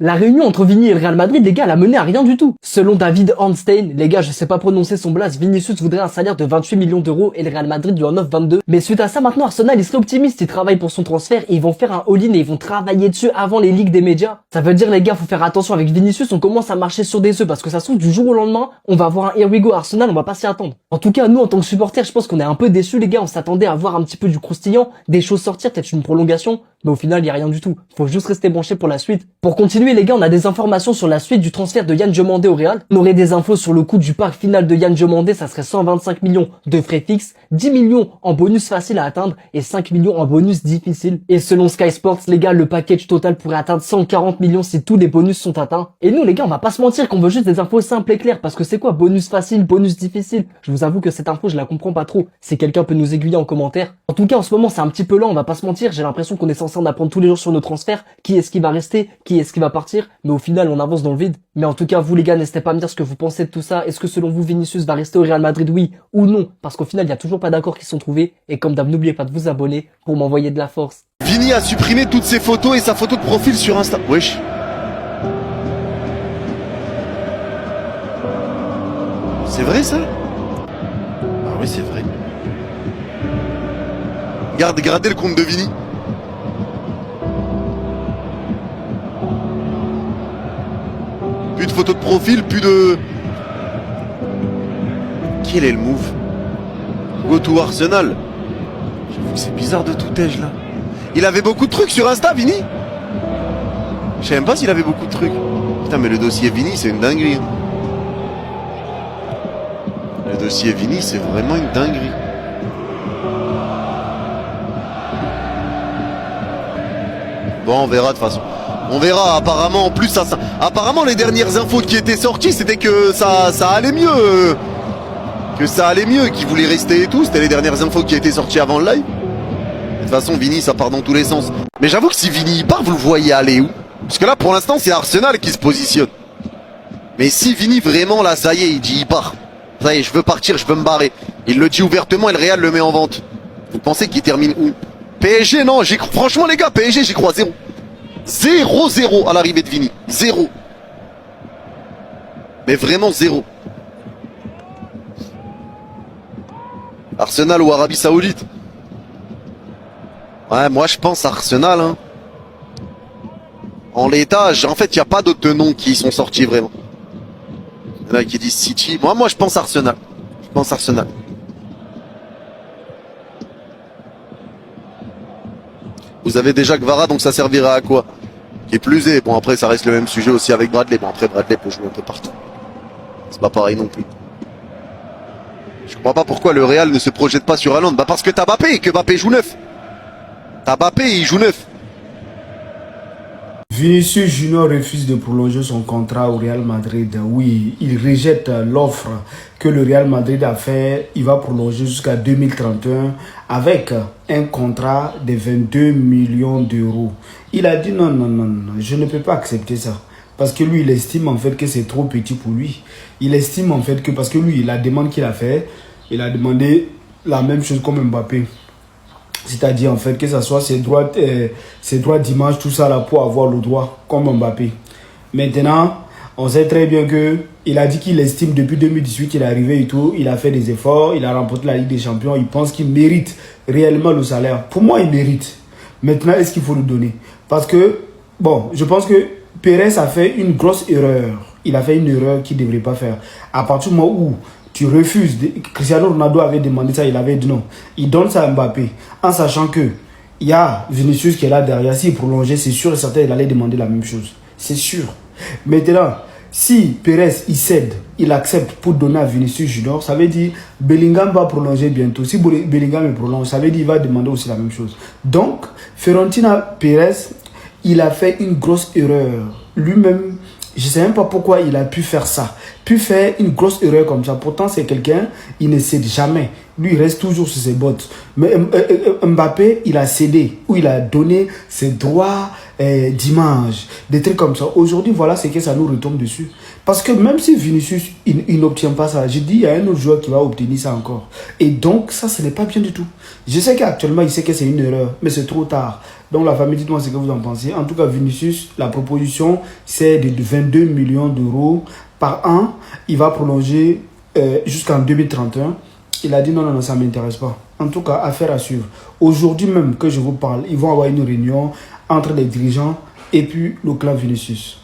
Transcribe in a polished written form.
La réunion entre Vini et le Real Madrid, les gars, elle a mené à rien du tout. Selon David Ornstein, les gars, je sais pas prononcer son blase, Vinicius voudrait un salaire de 28 millions d'euros et le Real Madrid lui en offre 22. Mais suite à ça, maintenant, Arsenal, il serait optimiste, ils travaillent pour son transfert et ils vont faire un all-in et ils vont travailler dessus avant les ligues des médias. Ça veut dire, les gars, faut faire attention avec Vinicius, on commence à marcher sur des œufs parce que ça se trouve, du jour au lendemain, on va avoir un here we go Arsenal, on va pas s'y attendre. En tout cas, nous, en tant que supporters, je pense qu'on est un peu déçus, les gars, on s'attendait à voir un petit peu du croustillant, des choses sortir, peut-être une prolongation, mais au final, il y a rien du tout. Faut juste rester branché pour la suite. Pour continuer, les gars, on a des informations sur la suite du transfert de Yann Diomandé au Real. On aurait des infos sur le coût du pack final de Yann Diomandé, ça serait 125 millions de frais fixes, 10 millions en bonus facile à atteindre et 5 millions en bonus difficile. Et selon Sky Sports, les gars, le package total pourrait atteindre 140 millions si tous les bonus sont atteints. Et nous, les gars, on va pas se mentir qu'on veut juste des infos simples et claires, parce que c'est quoi bonus facile, bonus difficile? Je vous avoue que cette info, je la comprends pas trop. Si quelqu'un peut nous aiguiller en commentaire. En tout cas, en ce moment, c'est un petit peu lent, on va pas se mentir, j'ai l'impression qu'on est censé en apprendre tous les jours sur nos transferts, qui est-ce qui va rester, qui est-ce qui va partir, mais au final, on avance dans le vide. Mais en tout cas, vous les gars, n'hésitez pas à me dire ce que vous pensez de tout ça. Est-ce que selon vous, Vinicius va rester au Real Madrid, oui ou non? Parce qu'au final, il y a toujours pas d'accords qui sont trouvés. Et comme d'hab, n'oubliez pas de vous abonner pour m'envoyer de la force. Vini a supprimé toutes ses photos et sa photo de profil sur Insta. Wesh. C'est vrai ça? Ah oui, c'est vrai. Regardez le compte de Vini. Plus de photos de profil, plus de... Quel est le move? Go to Arsenal. J'avoue que c'est bizarre de tout âge là. Il avait beaucoup de trucs sur Insta, Vini? Je sais même pas s'il avait beaucoup de trucs. Putain, mais le dossier Vini, c'est une dinguerie. Le dossier Vini, c'est vraiment une dinguerie. Bon, on verra de toute façon. On verra, apparemment, en plus, apparemment, les dernières infos qui étaient sorties, c'était que ça allait mieux. Que ça allait mieux, qu'il voulait rester et tout. C'était les dernières infos qui étaient sorties avant le live. De toute façon, Vini, ça part dans tous les sens. Mais j'avoue que si Vini part, vous le voyez aller où? Parce que là, pour l'instant, c'est Arsenal qui se positionne. Mais si Vini, vraiment, là, ça y est, il dit il part. Ça y est, je veux partir, je veux me barrer. Il le dit ouvertement et le Real le met en vente. Vous pensez qu'il termine où? PSG, non, franchement, les gars, PSG, j'y crois zéro. 0-0 à l'arrivée de Vini. 0. Mais vraiment 0. Arsenal ou Arabie Saoudite? Ouais, moi je pense Arsenal. Hein. En l'état, en fait, il n'y a pas d'autres noms qui sont sortis vraiment. Il y en a qui disent City. Moi je pense Arsenal. Je pense Arsenal. Vous avez déjà Gvara, donc ça servira à quoi? Qui plus est, bon après ça reste le même sujet aussi avec Bradley. Bon après Bradley peut jouer un peu partout. C'est pas pareil non plus. Je comprends pas pourquoi le Real ne se projette pas sur Haaland. Bah parce que t'as Mbappé et que Mbappé joue neuf. T'as Mbappé et il joue neuf. Vinicius Junior refuse de prolonger son contrat au Real Madrid. Oui, il rejette l'offre que le Real Madrid a fait. Il va prolonger jusqu'à 2031 avec un contrat de 22 millions d'euros. Il a dit non, je ne peux pas accepter ça. Parce que lui, il estime en fait que c'est trop petit pour lui. Il estime en fait que, parce que lui, la demande qu'il a fait, il a demandé la même chose comme Mbappé. C'est-à-dire en fait que ce soit ses droits d'image, tout ça là, pour avoir le droit comme Mbappé. Maintenant, on sait très bien que il a dit qu'il estime depuis 2018 qu'il est arrivé et tout, il a fait des efforts, il a remporté la Ligue des Champions, il pense qu'il mérite réellement le salaire. Pour moi, il mérite. Maintenant, est-ce qu'il faut le donner? Parce que, bon, je pense que Pérez a fait une grosse erreur. Il a fait une erreur qu'il ne devrait pas faire. À partir du moment où tu refuses, Cristiano Ronaldo avait demandé ça, il avait dit non. Il donne ça à Mbappé, en sachant que il y a Vinicius qui est là derrière. S'il prolongeait, c'est sûr et certain, il allait demander la même chose. C'est sûr. Maintenant, si Pérez, il cède, il accepte pour donner à Vinicius Junior, ça veut dire Bellingham va prolonger bientôt. Si Bellingham prolonge, ça veut dire qu'il va demander aussi la même chose. Donc, Fiorentina Pérez, il a fait une grosse erreur. Lui-même, je ne sais même pas pourquoi il a pu faire ça. Pu faire une grosse erreur comme ça. Pourtant, c'est quelqu'un, il ne cède jamais. Lui, il reste toujours sur ses bottes. Mais Mbappé, il a cédé. Ou il a donné ses droits d'image. Des trucs comme ça. Aujourd'hui, voilà ce que ça nous retombe dessus. Parce que même si Vinicius, il n'obtient pas ça, j'ai dit, il y a un autre joueur qui va obtenir ça encore. Et donc, ça, ce n'est pas bien du tout. Je sais qu'actuellement, il sait que c'est une erreur. Mais c'est trop tard. Donc la famille, dites-moi ce que vous en pensez. En tout cas, Vinicius, la proposition, c'est de 22 millions d'euros par an. Il va prolonger jusqu'en 2031. Il a dit non, non, non, ça ne m'intéresse pas. En tout cas, affaire à suivre. Aujourd'hui même que je vous parle, ils vont avoir une réunion entre les dirigeants et puis le clan Vinicius.